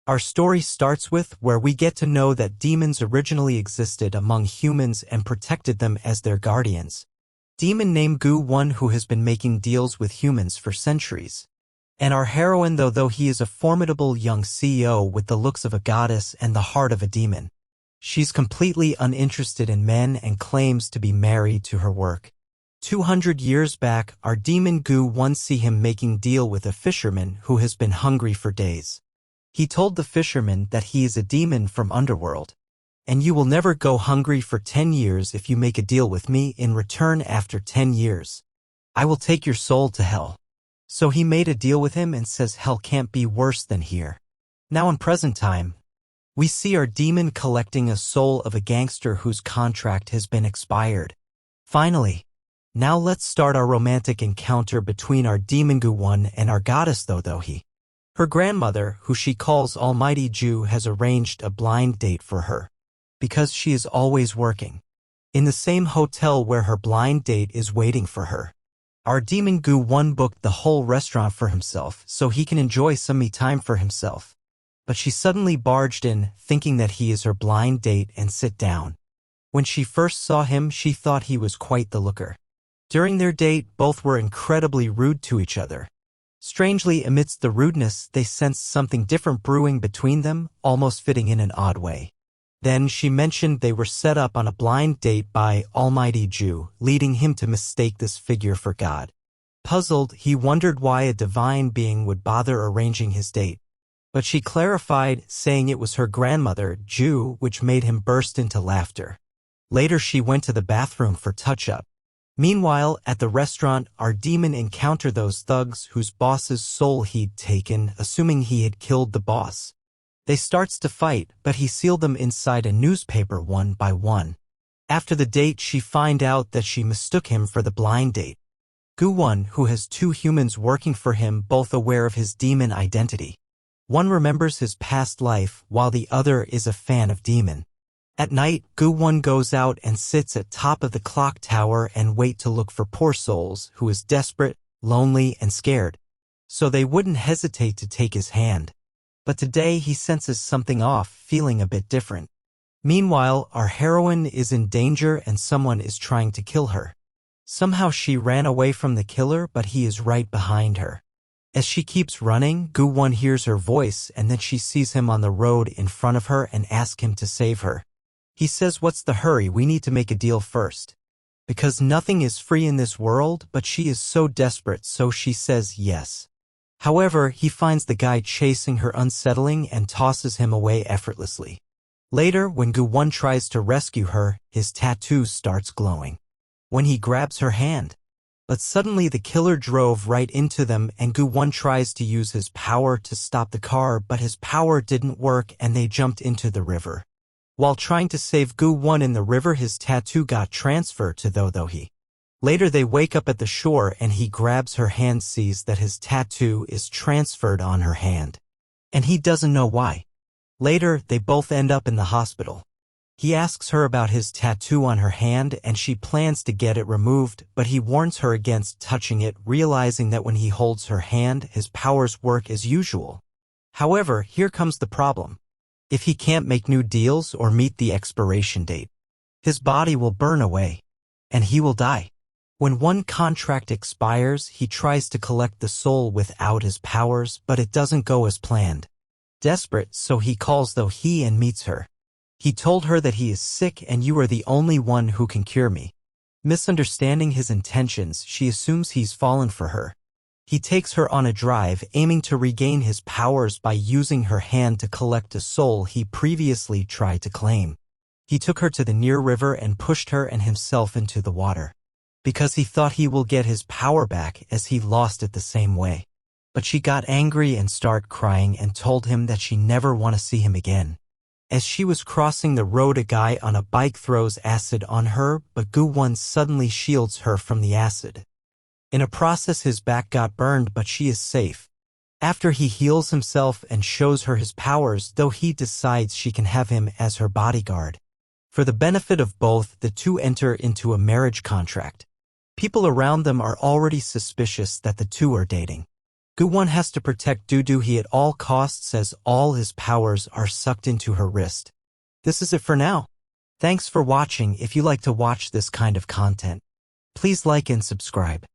Our story starts with where we get to know that demons originally existed among humans and protected them as their guardians. Demon named Gu Won who has been making deals with humans for centuries. And our heroine though he is a formidable young CEO with the looks of a goddess and the heart of a demon. She's completely uninterested in men and claims to be married to her work. 200 years back, our demon Gu Won see him making deal with a fisherman who has been hungry for days. He told the fisherman that he is a demon from underworld. And you will never go hungry for 10 years if you make a deal with me. In return, after 10 years, I will take your soul to hell. So he made a deal with him and says hell can't be worse than here. Now in present time, we see our demon collecting a soul of a gangster whose contract has been expired. Finally, now let's start our romantic encounter between our demon Gu Won and our goddess Do Do Hee. Her grandmother, who she calls Almighty Ju, has arranged a blind date for her, because she is always working, in the same hotel where her blind date is waiting for her. Our demon Gu Won booked the whole restaurant for himself so he can enjoy some me time for himself. But she suddenly barged in, thinking that he is her blind date, and sit down. When she first saw him, she thought he was quite the looker. During their date, both were incredibly rude to each other. Strangely, amidst the rudeness, they sensed something different brewing between them, almost fitting in an odd way. Then she mentioned they were set up on a blind date by Almighty Ju, leading him to mistake this figure for God. Puzzled, he wondered why a divine being would bother arranging his date. But she clarified, saying it was her grandmother, Ju, which made him burst into laughter. Later she went to the bathroom for touch-up. Meanwhile, at the restaurant, our demon encountered those thugs whose boss's soul he'd taken, assuming he had killed the boss. They starts to fight, but he sealed them inside a newspaper one by one. After the date, she find out that she mistook him for the blind date. Gu Won, who has two humans working for him, both aware of his demon identity. One remembers his past life, while the other is a fan of demon. At night, Gu Won goes out and sits at top of the clock tower and wait to look for poor souls who is desperate, lonely, and scared. So they wouldn't hesitate to take his hand. But today he senses something off, feeling a bit different. Meanwhile, our heroine is in danger and someone is trying to kill her. Somehow she ran away from the killer, but he is right behind her. As she keeps running, Gu Won hears her voice and then she sees him on the road in front of her and asks him to save her. He says, "What's the hurry? We need to make a deal first." Because nothing is free in this world, but she is so desperate, so she says yes. However, he finds the guy chasing her unsettling and tosses him away effortlessly. Later, when Gu Won tries to rescue her, his tattoo starts glowing. When he grabs her hand. But suddenly the killer drove right into them and Gu Won tries to use his power to stop the car, but his power didn't work and they jumped into the river. While trying to save Gu Won in the river, his tattoo got transferred to Do Do Hee. Later they wake up at the shore and he grabs her hand, sees that his tattoo is transferred on her hand. And he doesn't know why. Later, they both end up in the hospital. He asks her about his tattoo on her hand and she plans to get it removed, but he warns her against touching it, realizing that when he holds her hand, his powers work as usual. However, here comes the problem. If he can't make new deals or meet the expiration date, his body will burn away, and he will die. When one contract expires, he tries to collect the soul without his powers, but it doesn't go as planned. Desperate, so he calls Do Hee and meets her. He told her that he is sick and you are the only one who can cure me. Misunderstanding his intentions, she assumes he's fallen for her. He takes her on a drive, aiming to regain his powers by using her hand to collect a soul he previously tried to claim. He took her to the near river and pushed her and himself into the water, because he thought he will get his power back as he lost it the same way. But she got angry and started crying and told him that she never want to see him again. As she was crossing the road, a guy on a bike throws acid on her, but Gu Won suddenly shields her from the acid. In a process, his back got burned, but she is safe. After he heals himself and shows her his powers, Do Hee decides she can have him as her bodyguard. For the benefit of both, the two enter into a marriage contract. People around them are already suspicious that the two are dating. Gu Won has to protect Do Do Hee at all costs as all his powers are sucked into her wrist. This is it for now. Thanks for watching. If you like to watch this kind of content, please like and subscribe.